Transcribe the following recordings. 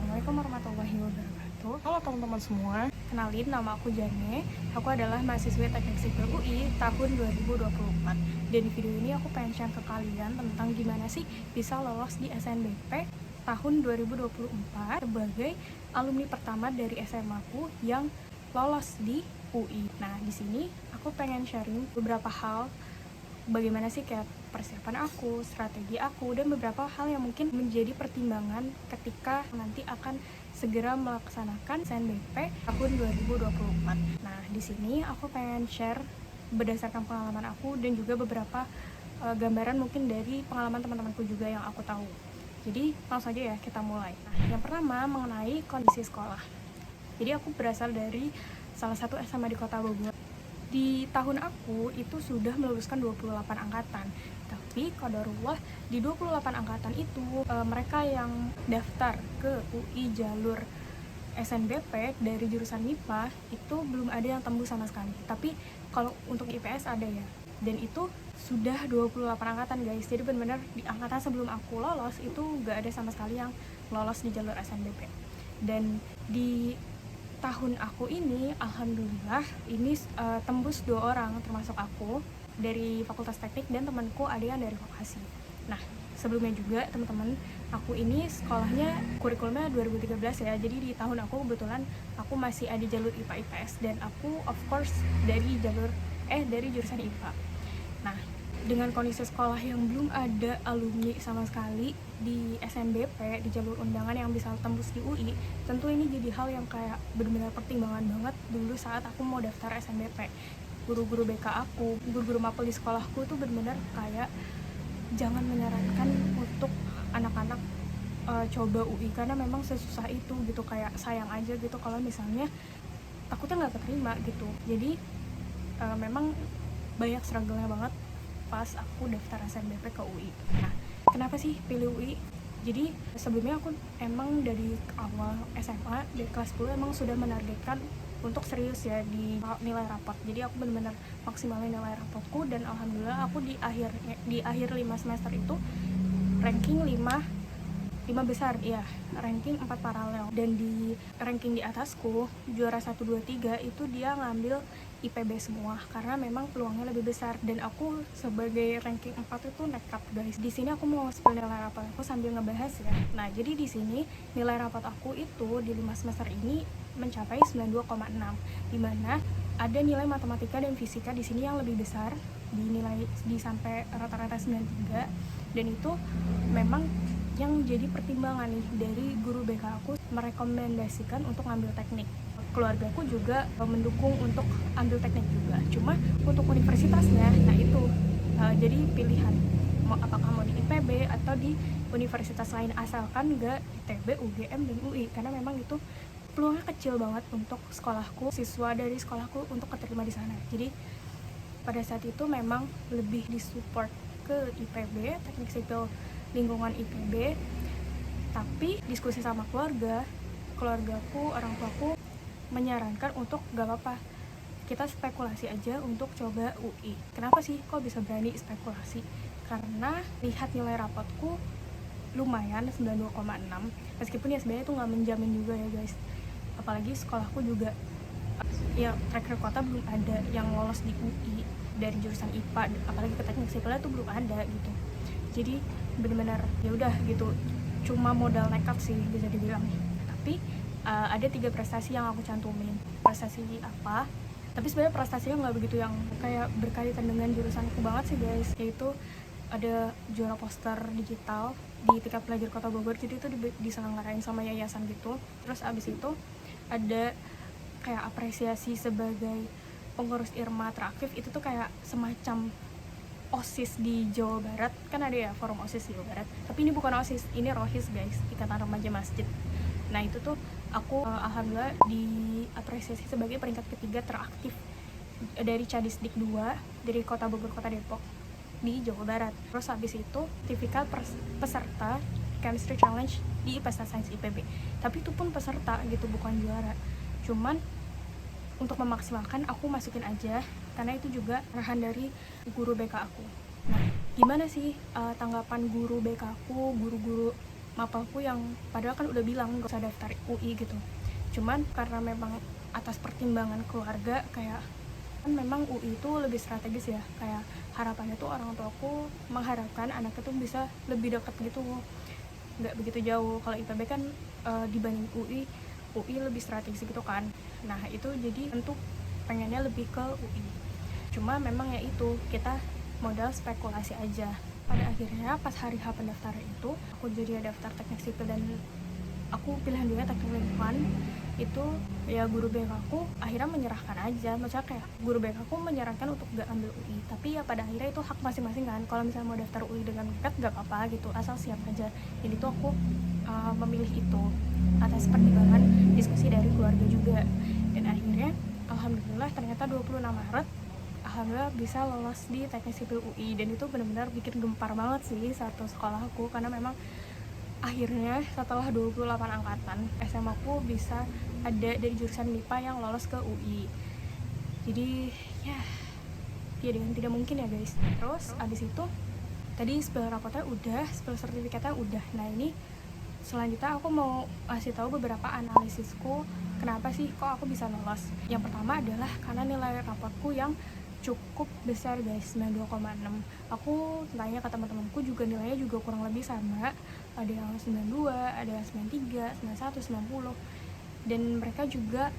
Assalamualaikum warahmatullahi wabarakatuh. Halo teman-teman semua, kenalin nama aku Jane. Aku adalah mahasiswi Teknik Sipil UI tahun 2024. Dan di video ini aku pengen share ke kalian tentang gimana sih bisa lolos di SNBP tahun 2024 sebagai alumni pertama dari SMA aku yang lolos di UI. Nah, di sini aku pengen sharing beberapa hal bagaimana sih kayak persiapan aku, strategi aku, dan beberapa hal yang mungkin menjadi pertimbangan ketika nanti akan segera melaksanakan SNBP tahun 2024. Nah, di sini aku pengen share berdasarkan pengalaman aku dan juga beberapa gambaran mungkin dari pengalaman teman-temanku juga yang aku tahu. Jadi, langsung aja ya kita mulai. Nah, yang pertama mengenai kondisi sekolah. Jadi aku berasal dari salah satu SMA di Kota Bogor. Di tahun aku itu sudah meluluskan 28 angkatan. Tapi qadarullah di 28 angkatan itu mereka yang daftar ke UI jalur SNBP dari jurusan MIPA itu belum ada yang tembus sama sekali. Tapi kalau untuk IPS ada ya. Dan itu sudah 28 angkatan guys. Jadi benar-benar di angkatan sebelum aku lolos itu gak ada sama sekali yang lolos di jalur SNBP. Dan di tahun aku ini alhamdulillah ini tembus 2 orang termasuk aku dari Fakultas Teknik dan temanku ada yang dari vokasi. Nah, sebelumnya juga teman-teman, aku ini sekolahnya kurikulumnya 2013 ya. Jadi di tahun aku kebetulan aku masih ada jalur IPA IPS dan aku of course dari jurusan IPA. Nah, dengan kondisi sekolah yang belum ada alumni sama sekali di SNBP, di jalur undangan yang bisa tembus di UI, tentu ini jadi hal yang kayak benar-benar pertimbangan banget dulu saat aku mau daftar SNBP. Guru-guru BK aku, guru-guru mapel di sekolahku tuh benar-benar kayak jangan menyarankan untuk anak-anak coba UI karena memang sesusah itu gitu, kayak sayang aja gitu kalau misalnya takutnya nggak keterima gitu. Jadi memang banyak struggle-nya banget pas aku daftar SNBP ke UI. Nah, kenapa sih pilih UI? Jadi sebelumnya aku emang dari awal SMA, dari kelas 10 emang sudah menargetkan untuk serius ya di nilai rapot. Jadi aku benar-benar maksimalin nilai rapotku dan alhamdulillah aku di akhir 5 semester itu ranking 5 besar, ya ranking 4 paralel. Dan di ranking di atasku juara 1, 2, 3 itu dia ngambil IPB semua karena memang peluangnya lebih besar. Dan aku sebagai ranking 4 itu nekat guys. Di sini aku mau spill nilai rapot aku sambil ngebahas ya. Nah, jadi di sini nilai rapot aku itu di 5 semester ini mencapai 92,6, dimana ada nilai matematika dan fisika di sini yang lebih besar, di sampai rata-rata 93. Dan itu memang yang jadi pertimbangan nih dari guru BK aku merekomendasikan untuk ngambil teknik. Keluargaku juga mendukung untuk ambil teknik juga. Cuma untuk universitasnya, nah itu jadi pilihan apakah mau di IPB atau di universitas lain asalkan nggak ITB, UGM, dan UI karena memang itu peluangnya kecil banget untuk siswa dari sekolahku untuk keterima di sana. Jadi pada saat itu memang lebih disupport ke IPB, Teknik Sipil lingkungan IPB. Tapi diskusi sama keluargaku, orang tuaku menyarankan untuk gak apa-apa, kita spekulasi aja untuk coba UI. Kenapa sih kok bisa berani spekulasi? Karena lihat nilai rapotku lumayan 92,6, meskipun ya sebenarnya itu gak menjamin juga ya guys. Apalagi sekolahku juga ya track recordnya belum ada yang lolos di UI dari jurusan IPA, apalagi ke teknik sipilnya tuh belum ada gitu. Jadi benar-benar ya udah gitu, cuma modal nekat sih bisa dibilang. Tapi ada 3 prestasi yang aku cantumin. Prestasi apa? Tapi sebenarnya prestasinya nggak begitu yang kayak berkaitan dengan jurusanku banget sih guys. Yaitu ada juara poster digital di tingkat pelajar Kota Bogor, jadi itu diselenggarain sama yayasan gitu. Terus abis itu ada kayak apresiasi sebagai pengurus IRMA teraktif, itu tuh kayak semacam OSIS di Jawa Barat, kan ada ya forum OSIS di Jawa Barat, tapi ini bukan OSIS, ini ROHIS guys, Ikatan Remaja Masjid. Nah itu tuh aku alhamdulillah diapresiasi sebagai peringkat ketiga teraktif dari Cadisdik 2 dari Kota Bogor, Kota Depok di Jawa Barat. Terus habis itu sertifikat peserta Chemistry Challenge di IPA Sains IPB, tapi itu pun peserta gitu, bukan juara. Cuman untuk memaksimalkan aku masukin aja karena itu juga arahan dari guru BK aku. Nah, gimana sih tanggapan guru BK aku, guru-guru mapelku yang padahal kan udah bilang gak usah daftar UI gitu. Cuman karena memang atas pertimbangan keluarga, kayak kan memang UI itu lebih strategis ya, kayak harapannya tuh orang tuaku mengharapkan anaknya tuh bisa lebih dekat gitu, nggak begitu jauh. Kalau IPB kan dibanding UI lebih strategis gitu kan. Nah itu jadi tentu pengennya lebih ke UI. Cuma memang ya itu, kita modal spekulasi aja. Pada akhirnya pas hari H pendaftaran itu aku jadi daftar teknik sipil dan aku pilihan dia teknik lingkungan. Itu ya guru BK aku akhirnya menyerahkan aja, maksudnya kayak guru BK aku menyarankan untuk gak ambil UI, tapi ya pada akhirnya itu hak masing-masing kan. Kalau misalnya mau daftar UI dengan nekat gak apa-apa gitu, asal siap aja. Jadi tuh aku memilih itu atas pertimbangan diskusi dari keluarga juga. Dan akhirnya alhamdulillah ternyata 26 Maret alhamdulillah bisa lolos di teknik sipil UI. Dan itu benar-benar bikin gempar banget sih satu sekolah aku, karena memang akhirnya setelah 28 angkatan SMA aku bisa ada dari jurusan MIPA yang lolos ke UI. Jadi ya dengan tidak mungkin ya guys. Terus abis itu tadi spell rapotnya udah, spell sertifikatnya udah. Nah ini selanjutnya aku mau kasih tahu beberapa analisisku kenapa sih kok aku bisa lolos. Yang pertama adalah karena nilai rapotku yang cukup besar guys, 92,6. Aku tanya ke teman-temanku juga nilainya juga kurang lebih sama, ada yang 92, ada yang 93, 91, 90. Dan mereka juga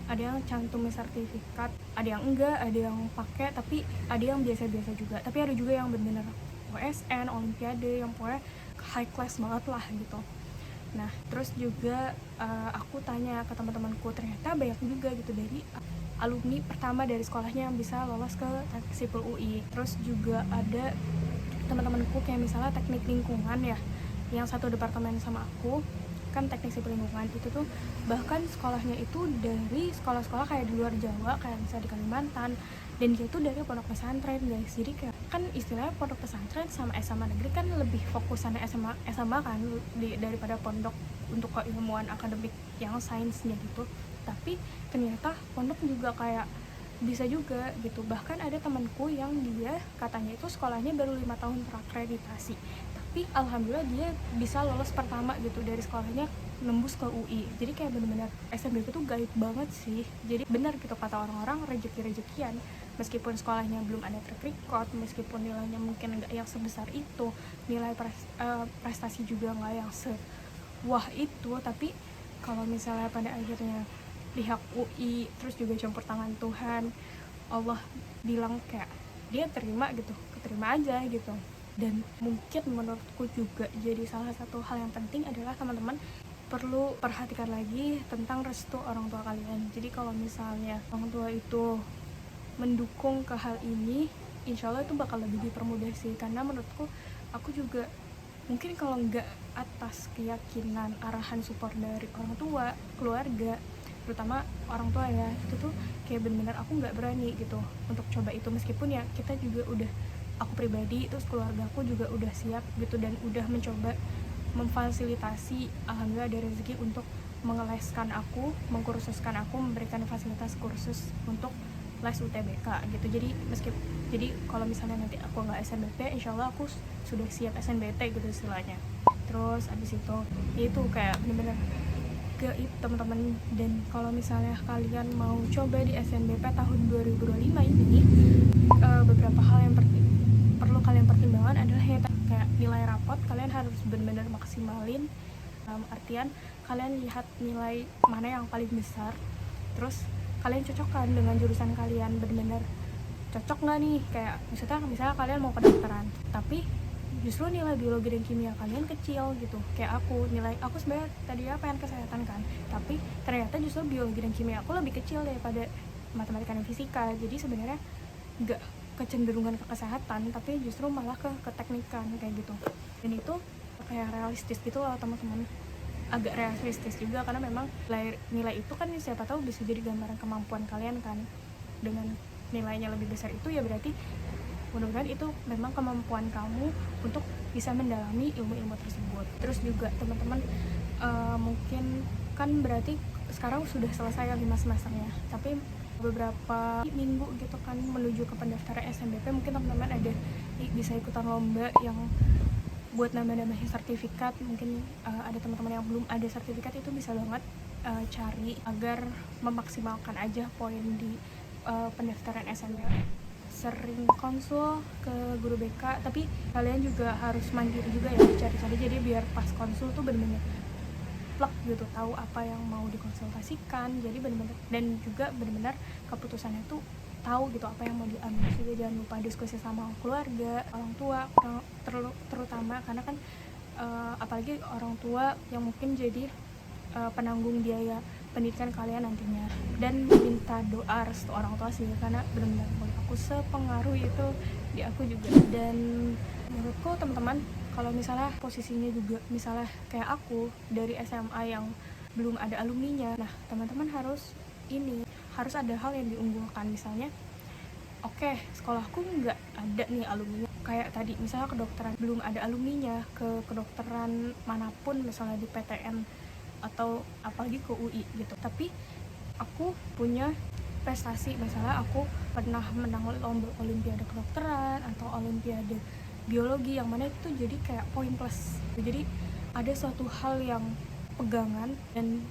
ada yang cantumin sertifikat, ada yang enggak, ada yang pakai, tapi ada yang biasa-biasa juga. Tapi ada juga yang benar-benar OSN, Olimpiade, yang pokoknya high class banget lah gitu. Nah terus juga aku tanya ke teman-temanku, ternyata banyak juga gitu dari alumni pertama dari sekolahnya yang bisa lolos ke teknik sipil UI. Terus juga ada teman-temanku kayak misalnya teknik lingkungan ya, yang satu departemen sama aku kan teknik sipil lingkungan itu tuh bahkan sekolahnya itu dari sekolah-sekolah kayak di luar Jawa, kayak misalnya di Kalimantan, dan dia itu dari pondok pesantren guys. Jadi kayak kan istilahnya pondok pesantren sama SMA negeri kan lebih fokusannya SMA kan daripada pondok untuk keilmuan akademik yang sainsnya gitu. Tapi ternyata pondok juga kayak bisa juga gitu. Bahkan ada temanku yang dia katanya itu sekolahnya baru 5 tahun terakreditasi, tapi alhamdulillah dia bisa lolos pertama gitu dari sekolahnya nembus ke UI. Jadi kayak benar-benar SNBP tuh gaib banget sih. Jadi benar gitu kata orang-orang, rezeki-rezekian. Meskipun sekolahnya belum ada track record, meskipun nilainya mungkin nggak yang sebesar itu, nilai prestasi juga nggak yang wah itu, tapi kalau misalnya pada akhirnya pihak UI terus juga campur tangan Tuhan, Allah bilang kayak dia terima gitu, keterima aja gitu. Dan mungkin menurutku juga jadi salah satu hal yang penting adalah teman-teman perlu perhatikan lagi tentang restu orang tua kalian. Jadi kalau misalnya orang tua itu mendukung ke hal ini, insya Allah itu bakal lebih dipermudah sih. Karena menurutku aku juga mungkin kalau nggak atas keyakinan arahan support dari orang tua, keluarga, terutama orang tua ya, itu tuh kayak benar-benar aku nggak berani gitu untuk coba itu. Meskipun ya kita juga udah, aku pribadi terus keluarga aku juga udah siap gitu dan udah mencoba memfasilitasi, alhamdulillah ada rezeki untuk mengeleskan aku, mengkursuskan aku, memberikan fasilitas kursus untuk les UTBK gitu. Jadi kalau misalnya nanti aku nggak SNBP, insya Allah aku sudah siap SNBT gitu istilahnya. Terus abis itu kayak bener-bener gaib teman-teman. Dan kalau misalnya kalian mau coba di SNBP tahun 2025 ini, beberapa hal yang perlu kalian pertimbangkan adalah kayak nilai rapot kalian harus benar-benar maksimalin. Artian kalian lihat nilai mana yang paling besar, terus kalian cocokkan dengan jurusan kalian, benar-benar cocok nggak nih. Kayak misalnya kalian mau kedokteran tapi justru nilai biologi dan kimia kalian kecil gitu. Kayak aku sebenarnya tadinya pengen kesehatan kan, tapi ternyata justru biologi dan kimia aku lebih kecil daripada matematika dan fisika. Jadi sebenarnya nggak kecenderungan ke kesehatan, tapi justru malah ke keteknikan kayak gitu. Dan itu kayak realistis gitu loh teman-teman, agak realistis juga, karena memang nilai itu kan siapa tahu bisa jadi gambaran kemampuan kalian kan. Dengan nilainya lebih besar itu ya berarti mudah-mudahan itu memang kemampuan kamu untuk bisa mendalami ilmu-ilmu tersebut. Terus juga teman-teman mungkin kan berarti sekarang sudah selesai 5 semesternya, tapi beberapa minggu gitu kan menuju ke pendaftaran SNBP, mungkin teman-teman ada bisa ikutan lomba yang buat nambah-nambahin sertifikat. Mungkin ada teman-teman yang belum ada sertifikat, itu bisa banget cari agar memaksimalkan aja poin di pendaftaran SNM. Sering konsul ke guru BK, tapi kalian juga harus mandiri juga ya, cari-cari, jadi biar pas konsul tuh bener-bener plek gitu, tahu apa yang mau dikonsultasikan, jadi bener-bener, dan juga bener-bener keputusannya tuh tahu gitu apa yang mau diambil. Juga jangan lupa diskusi sama keluarga, orang tua terutama, karena kan apalagi orang tua yang mungkin jadi penanggung biaya pendidikan kalian nantinya. Dan minta doa restu orang tua sih, karena benar-benar menurut aku sepengaruh itu di aku juga. Dan menurutku teman-teman, kalau misalnya posisinya juga misalnya kayak aku dari SMA yang belum ada alumninya, nah teman-teman harus ada hal yang diunggulkan. Misalnya oke, sekolahku nggak ada nih alumninya, kayak tadi misalnya kedokteran belum ada alumninya, ke kedokteran manapun misalnya di PTN atau apalagi ke UI gitu, tapi aku punya prestasi, misalnya aku pernah menang lomba olimpiade kedokteran atau olimpiade biologi, yang mana itu jadi kayak poin plus. Jadi ada suatu hal yang pegangan dan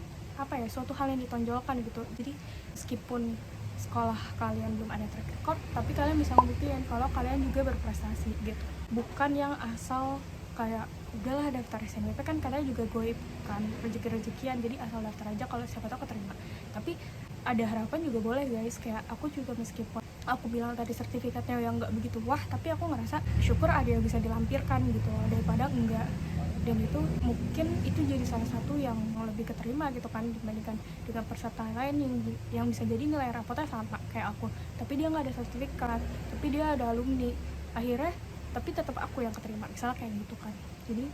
suatu hal yang ditonjolkan gitu. Jadi meskipun sekolah kalian belum ada track record, tapi kalian bisa membuktikan kalau kalian juga berprestasi gitu. Bukan yang asal kayak udahlah daftar SNMP, kan kadang juga goib kan, rezeki-rezekian, jadi asal daftar aja, kalau siapa tahu keterima. Tapi ada harapan juga boleh guys, kayak aku juga meskipun aku bilang tadi sertifikatnya yang nggak begitu wah, tapi aku ngerasa syukur ada yang bisa dilampirkan gitu daripada enggak. Dan itu mungkin itu jadi salah satu yang lebih keterima gitu kan, dibandingkan dengan peserta lain yang bisa jadi nilai rapotnya sama kayak aku, tapi dia nggak ada sertifikat, tapi dia ada alumni, akhirnya tapi tetap aku yang keterima, misalnya kayak gitu kan. Jadi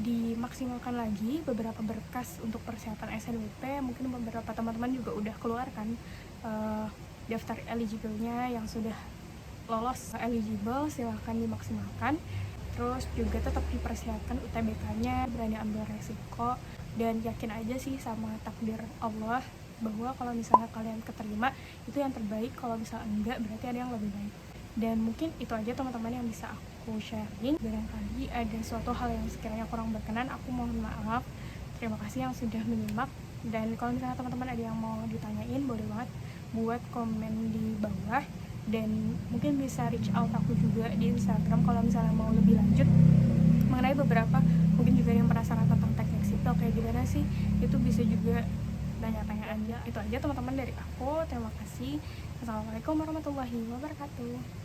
dimaksimalkan lagi beberapa berkas untuk persiapan SNWP. Mungkin beberapa teman-teman juga udah keluar kan daftar eligible-nya, yang sudah lolos eligible silahkan dimaksimalkan. Terus juga tetap dipersiapkan UTBK-nya, berani ambil resiko, dan yakin aja sih sama takdir Allah bahwa kalau misalnya kalian keterima itu yang terbaik, kalau misalnya enggak berarti ada yang lebih baik. Dan mungkin itu aja teman-teman yang bisa aku sharing. Barangkali ada suatu hal yang sekiranya kurang berkenan, aku mohon maaf. Terima kasih yang sudah menyimak. Dan kalau misalnya teman-teman ada yang mau ditanyain, boleh banget buat komen di bawah. Dan mungkin bisa reach out aku juga di Instagram kalau misalnya mau lebih lanjut mengenai beberapa, mungkin juga yang penasaran tentang teknik sipil kayak gimana sih, itu bisa juga tanya-tanya aja. Itu aja teman-teman dari aku. Terima kasih. Assalamualaikum warahmatullahi wabarakatuh.